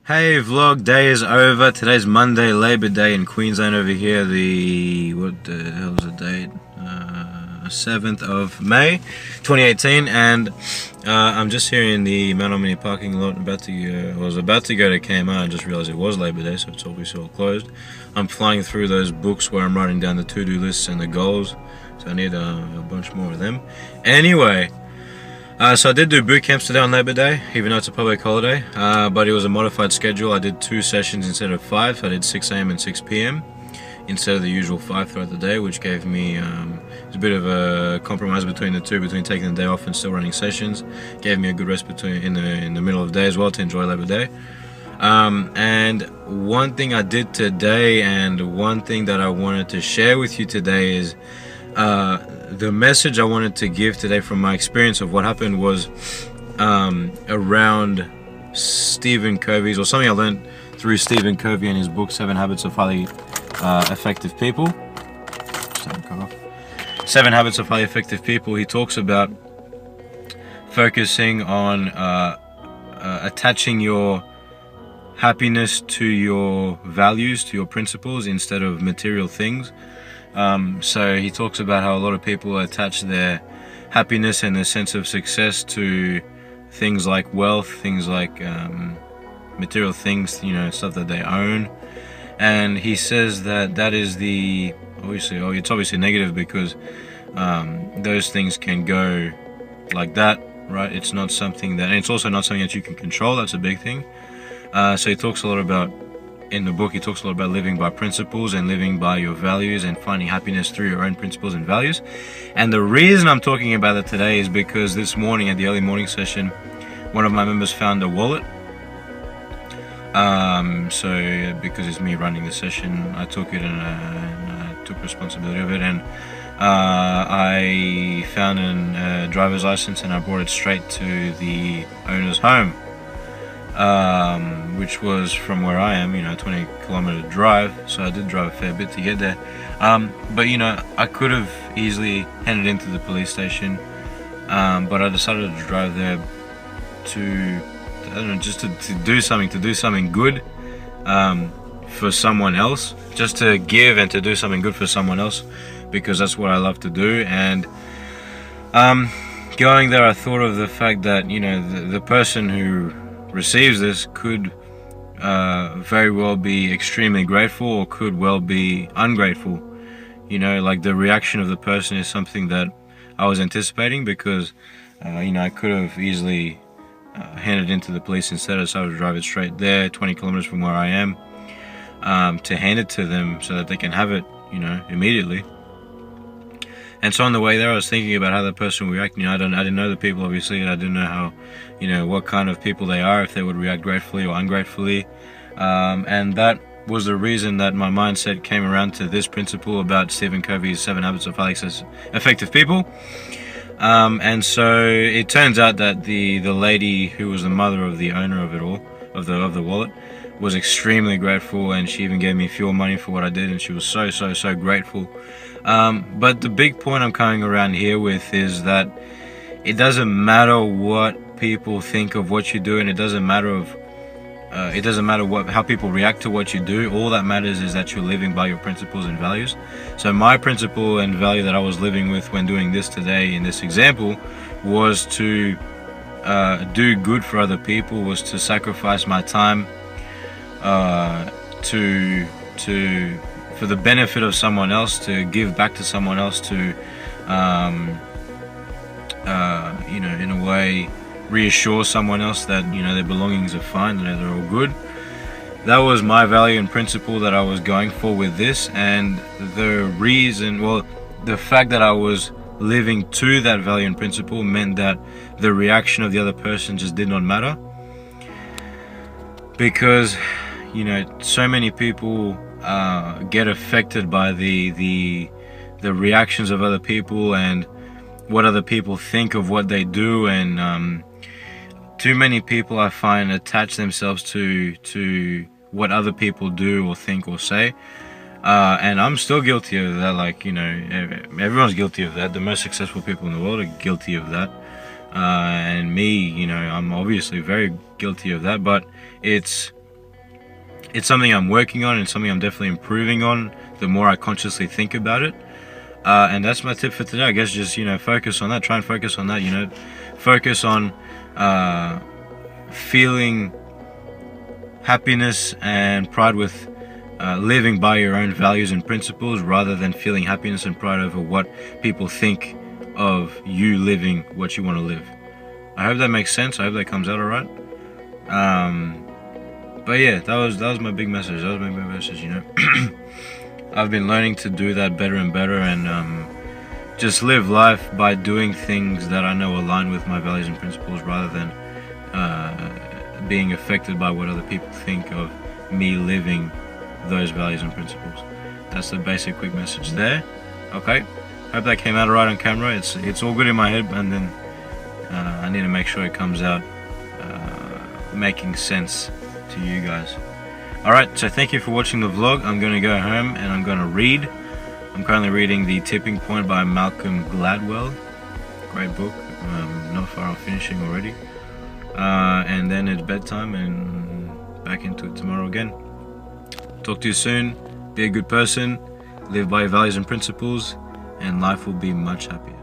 Hey vlog, day is over. Today's Monday, Labor Day in Queensland over here. What the hell's the date? 7th of May 2018, and I'm just here in the Mount Omni parking lot. I was about to go to Kmart and just realized it was Labor Day, so it's obviously all closed. I'm flying through those books where I'm writing down the to-do lists and the goals, so I need a bunch more of them. Anyway, so I did do boot camps today on Labor Day, even though it's a public holiday, but it was a modified schedule. I did 2 sessions instead of 5, so I did 6 AM and 6 PM instead of the usual 5 throughout the day, which gave me a bit of a compromise between the two, between taking the day off and still running sessions. Gave me a good rest in the middle of the day as well to enjoy Labor Day. And one thing I did today, and one thing that I wanted to share with you today is the message I wanted to give today from my experience of what happened was around Stephen Covey's, or something I learned through Stephen Covey and his book 7 Habits of Highly Effective People. 7 Habits of Highly Effective People. He talks about focusing on attaching your happiness to your values, to your principles, instead of material things. So he talks about how a lot of people attach their happiness and their sense of success to things like wealth, things like material things, stuff that they own. And he says that is it's obviously negative, because those things can go like that, right? It's not something that, and it's also not something that you can control. That's a big thing. So he talks a lot about, in the book, he talks a lot about living by principles and living by your values and finding happiness through your own principles and values. And the reason I'm talking about it today is because this morning at the early morning session, one of my members found a wallet. So because it's me running the session, I took it and I took responsibility of it, and I found a driver's license and I brought it straight to the owner's home. Which was from where I am, 20-kilometer drive, so I did drive a fair bit to get there. But I could have easily handed it into the police station, but I decided to drive there to, I don't know, just to do something good for someone else, just to give and to do something good for someone else, because that's what I love to do. And going there, I thought of the fact that the person who receives this could very well be extremely grateful, or could well be ungrateful. Like the reaction of the person is something that I was anticipating, because I could have easily handed it into the police instead. I decided to drive it straight there, 20 kilometers from where I am, to hand it to them so that they can have it immediately. And so on the way there, I was thinking about how the person would react. I didn't know the people, obviously, and I didn't know how, what kind of people they are, if they would react gratefully or ungratefully. And that was the reason that my mindset came around to this principle about Stephen Covey's 7 Habits of Highly Effective People. And so it turns out that the lady who was the mother of the owner of it all, of the wallet, was extremely grateful, and she even gave me fuel money for what I did, and she was so grateful. But the big point I'm coming around here with is that it doesn't matter what people think of what you do, and it doesn't matter how people react to what you do. All that matters is that you're living by your principles and values. So my principle and value that I was living with when doing this today in this example was to do good for other people, was to sacrifice my time for the benefit of someone else, to give back to someone else, to in a way reassure someone else that their belongings are fine, that they're all good. That was my value and principle that I was going for with this. And the fact that I was living to that value and principle meant that the reaction of the other person just did not matter, because so many people get affected by the reactions of other people and what other people think of what they do. And too many people, I find, attach themselves to what other people do or think or say. And I'm still guilty of that. Everyone's guilty of that. The most successful people in the world are guilty of that. And me, I'm obviously very guilty of that. But it's it's something I'm working on and something I'm definitely improving on the more I consciously think about it. And that's my tip for today. I guess just, focus on that. Try and focus on that, focus on feeling happiness and pride with living by your own values and principles, rather than feeling happiness and pride over what people think of you living what you want to live. I hope that makes sense. I hope that comes out alright. But yeah, that was my big message. That was my big message, I've been learning to do that better and better, and just live life by doing things that I know align with my values and principles, rather than being affected by what other people think of me living those values and principles. That's the basic quick message there. Okay, hope that came out alright on camera. It's all good in my head, and then I need to make sure it comes out making sense to you guys. Alright, so thank you for watching the vlog. I'm going to go home and I'm going to read. I'm currently reading The Tipping Point by Malcolm Gladwell. Great book. Not far off finishing already. And then it's bedtime and back into it tomorrow again. Talk to you soon. Be a good person. Live by your values and principles, and life will be much happier.